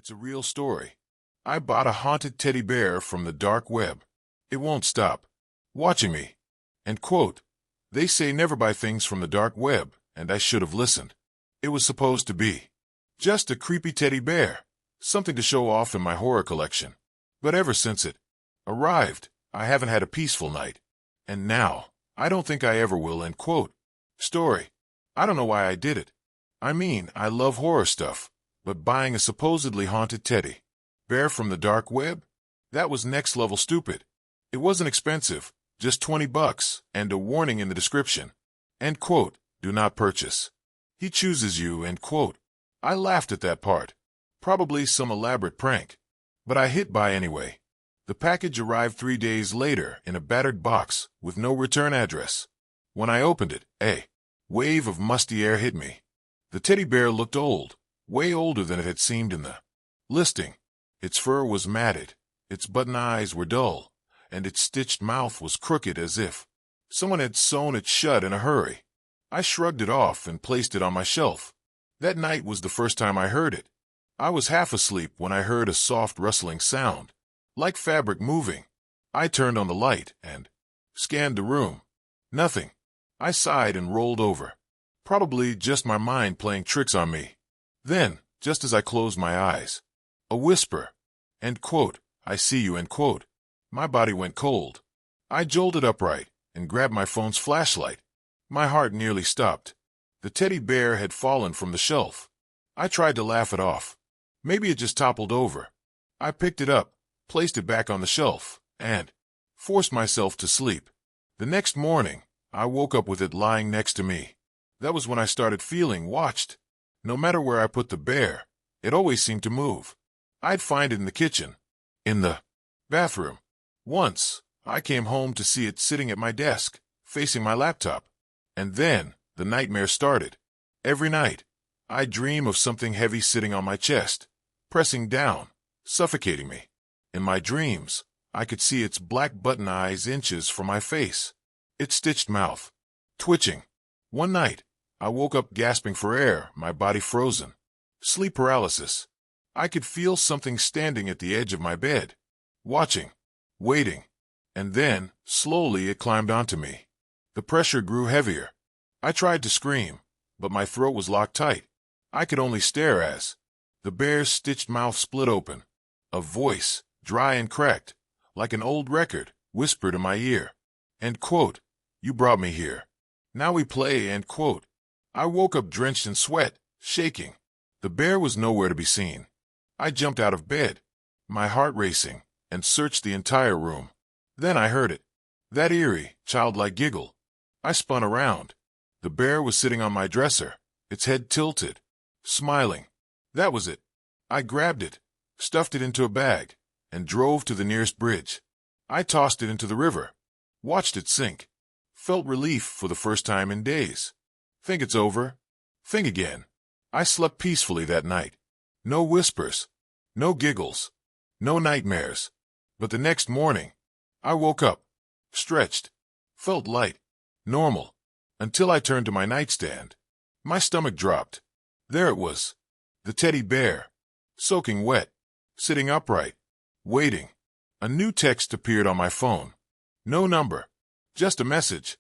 It's a real story. I bought a haunted teddy bear from the dark web. It won't stop watching me. End quote. They say never buy things from the dark web, and I should have listened. It was supposed to be just a creepy teddy bear, something to show off in my horror collection. But ever since it arrived, I haven't had a peaceful night. And now, I don't think I ever will. End quote. Story. I don't know why I did it. I mean, I love horror stuff, but buying a supposedly haunted teddy bear from the dark web? That was next level stupid. It wasn't expensive, just $20, and a warning in the description. End quote. Do not purchase. He chooses you. End quote. I laughed at that part. Probably some elaborate prank. But I hit buy anyway. The package arrived 3 days later in a battered box with no return address. When I opened it, a wave of musty air hit me. The teddy bear looked old, way older than it had seemed in the listing. Its fur was matted, its button eyes were dull, and its stitched mouth was crooked as if someone had sewn it shut in a hurry. I shrugged it off and placed it on my shelf. That night was the first time I heard it. I was half asleep when I heard a soft rustling sound, like fabric moving. I turned on the light and scanned the room. Nothing. I sighed and rolled over. Probably just my mind playing tricks on me. Then, just as I closed my eyes, a whisper. End quote. I see you. End quote. My body went cold. I jolted upright and grabbed my phone's flashlight. My heart nearly stopped. The teddy bear had fallen from the shelf. I tried to laugh it off. Maybe it just toppled over. I picked it up, placed it back on the shelf, and forced myself to sleep. The next morning, I woke up with it lying next to me. That was when I started feeling watched. No matter where I put the bear, it always seemed to move. I'd find it in the kitchen, in the bathroom. Once, I came home to see it sitting at my desk, facing my laptop. And then, the nightmare started. Every night, I'd dream of something heavy sitting on my chest, pressing down, suffocating me. In my dreams, I could see its black button eyes inches from my face, its stitched mouth twitching. One night, I woke up gasping for air, my body frozen. Sleep paralysis. I could feel something standing at the edge of my bed, watching, waiting. And then, slowly, it climbed onto me. The pressure grew heavier. I tried to scream, but my throat was locked tight. I could only stare as the bear's stitched mouth split open. A voice, dry and cracked, like an old record, whispered in my ear. End quote. You brought me here. Now we play. End quote. I woke up drenched in sweat, shaking. The bear was nowhere to be seen. I jumped out of bed, my heart racing, and searched the entire room. Then I heard it. That eerie, childlike giggle. I spun around. The bear was sitting on my dresser, its head tilted, smiling. That was it. I grabbed it, stuffed it into a bag, and drove to the nearest bridge. I tossed it into the river, watched it sink, felt relief for the first time in days. Think it's over? Think again. I slept peacefully that night. No whispers, no giggles, no nightmares. But the next morning, I woke up, stretched, felt light, normal, until I turned to my nightstand. My stomach dropped. There it was, the teddy bear, soaking wet, sitting upright, waiting. A new text appeared on my phone. No number, just a message.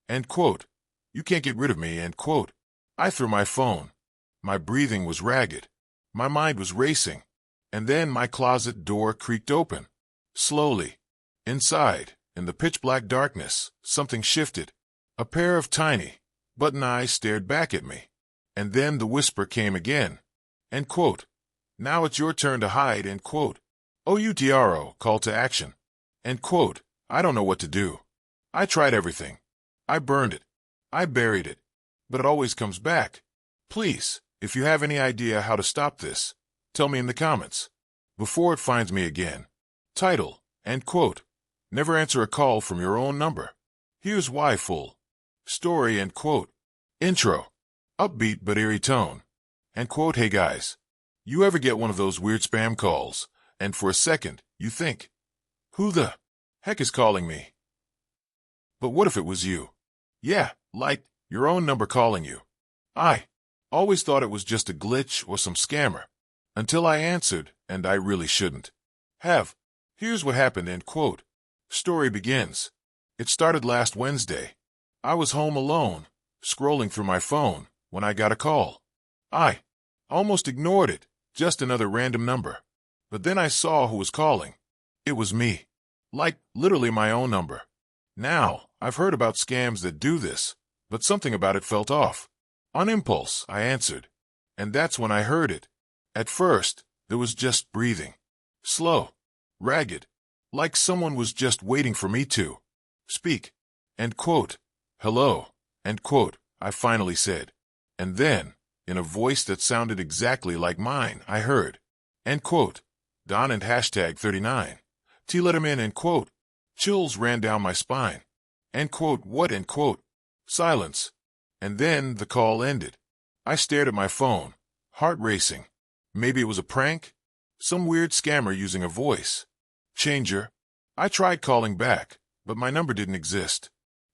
End quote. You can't get rid of me. End quote. I threw my phone. My breathing was ragged. My mind was racing. And then my closet door creaked open. Slowly. Inside, in the pitch-black darkness, something shifted. A pair of tiny, button eyes stared back at me. And then the whisper came again. End quote. Now it's your turn to hide. End quote. OUTRO, call to action. End quote. I don't know what to do. I tried everything. I burned it. I buried it. But it always comes back. Please, if you have any idea how to stop this, tell me in the comments. Before it finds me again. Title. End quote. Never answer a call from your own number. Here's why. Full story. End quote. Intro. Upbeat but eerie tone. End quote. Hey guys. You ever get one of those weird spam calls, and for a second, you think, who the heck is calling me? But what if it was you? Yeah, like, your own number calling you. I always thought it was just a glitch or some scammer. Until I answered, and I really shouldn't have. Here's what happened, end quote. Story begins. It started last Wednesday. I was home alone, scrolling through my phone, when I got a call. I almost ignored it, just another random number. But then I saw who was calling. It was me. Like, literally my own number. Now, I've heard about scams that do this, but something about it felt off. On impulse, I answered. And that's when I heard it. At first, there was just breathing. Slow. Ragged. Like someone was just waiting for me to speak. End quote. Hello. End quote, I finally said. And then, in a voice that sounded exactly like mine, I heard. End quote. Don and hashtag 39. T let him in, end quote. Chills ran down my spine. End quote, what, end quote. Silence. And then the call ended. I stared at my phone, heart racing. Maybe it was a prank? Some weird scammer using a voice changer? I tried calling back, but my number didn't exist.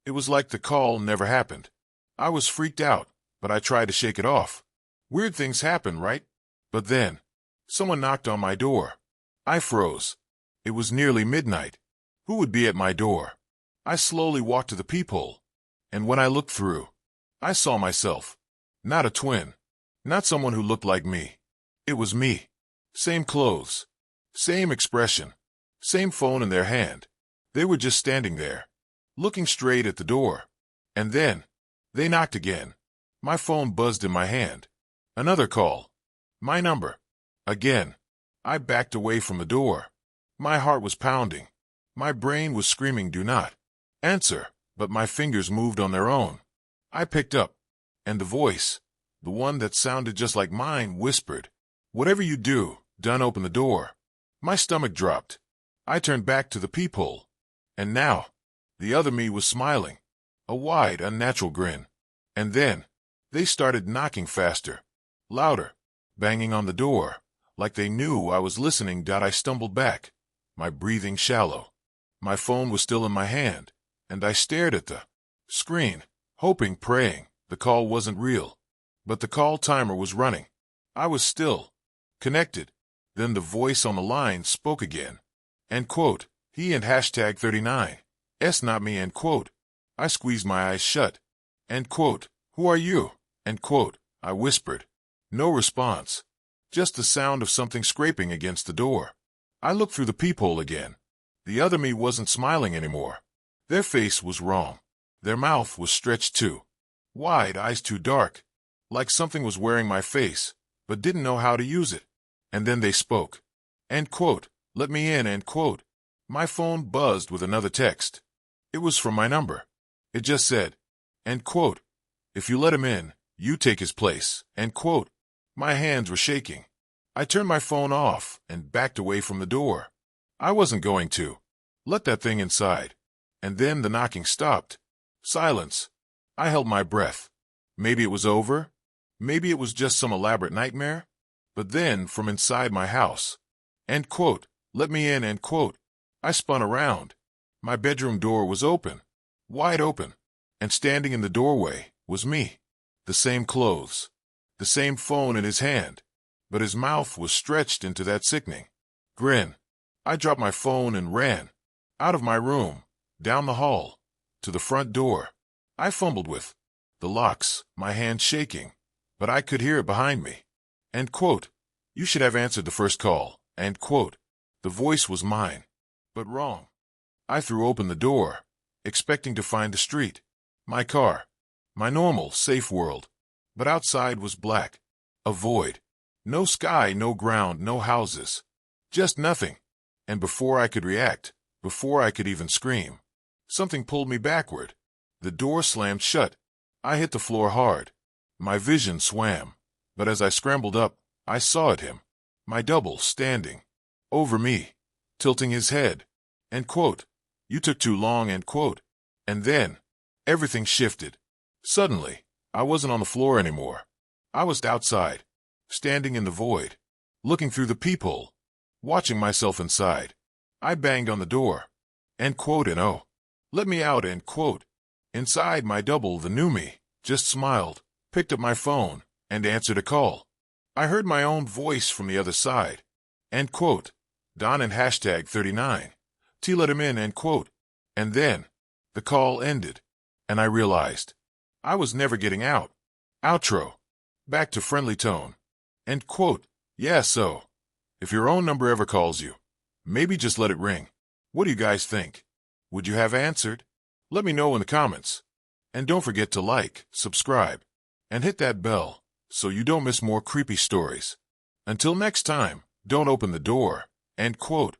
It was like the call never happened. I was freaked out, but I tried to shake it off. Weird things happen, right? But then, someone knocked on my door. I froze. It was nearly midnight. Who would be at my door? I slowly walked to the peephole, and when I looked through, I saw myself. Not a twin. Not someone who looked like me. It was me. Same clothes. Same expression. Same phone in their hand. They were just standing there, looking straight at the door. And then, they knocked again. My phone buzzed in my hand. Another call. My number. Again. I backed away from the door. My heart was pounding. My brain was screaming, do not answer, but my fingers moved on their own. I picked up, and the voice, the one that sounded just like mine, whispered, "Whatever you do, don't open the door." My stomach dropped. I turned back to the peephole, and now, the other me was smiling, a wide, unnatural grin. And then, they started knocking faster, louder, banging on the door, like they knew I was listening. I stumbled back, my breathing shallow. My phone was still in my hand, and I stared at the screen, hoping, praying, the call wasn't real. But the call timer was running. I was still connected. Then the voice on the line spoke again. End quote. He and hashtag 39. Not me, end quote. I squeezed my eyes shut. End quote. Who are you? End quote. I whispered. No response. Just the sound of something scraping against the door. I looked through the peephole again. The other me wasn't smiling anymore. Their face was wrong. Their mouth was stretched too wide, eyes too dark, like something was wearing my face, but didn't know how to use it. And then they spoke. End quote. Let me in, end quote. My phone buzzed with another text. It was from my number. It just said, end quote. If you let him in, you take his place, end quote. My hands were shaking. I turned my phone off and backed away from the door. I wasn't going to let that thing inside. And then the knocking stopped. Silence. I held my breath. Maybe it was over. Maybe it was just some elaborate nightmare. But then, from inside my house, end quote, let me in, end quote, I spun around. My bedroom door was open, wide open, and standing in the doorway was me. The same clothes, the same phone in his hand, but his mouth was stretched into that sickening grin. I dropped my phone and ran out of my room, down the hall, to the front door. I fumbled with the locks, my hand shaking, but I could hear it behind me. End quote. You should have answered the first call. End quote. The voice was mine, but wrong. I threw open the door, expecting to find the street, my car, my normal, safe world. But outside was black, a void. No sky, no ground, no houses. Just nothing. And before I could react, before I could even scream, something pulled me backward. The door slammed shut. I hit the floor hard. My vision swam. But as I scrambled up, I saw it him. My double standing over me, tilting his head. End quote. You took too long, end quote. And then, everything shifted. Suddenly, I wasn't on the floor anymore. I was outside, standing in the void, looking through the peephole, watching myself inside. I banged on the door. End quote, and oh, let me out, end quote. Inside, my double, the new me, just smiled, picked up my phone, and answered a call. I heard my own voice from the other side. End quote. Don and hashtag 39. T let him in, end quote. And then, the call ended, and I realized I was never getting out. Outro. Back to friendly tone. End quote. Yeah, so, if your own number ever calls you, maybe just let it ring. What do you guys think? Would you have answered? Let me know in the comments. And don't forget to like, subscribe, and hit that bell so you don't miss more creepy stories. Until next time, don't open the door. End quote.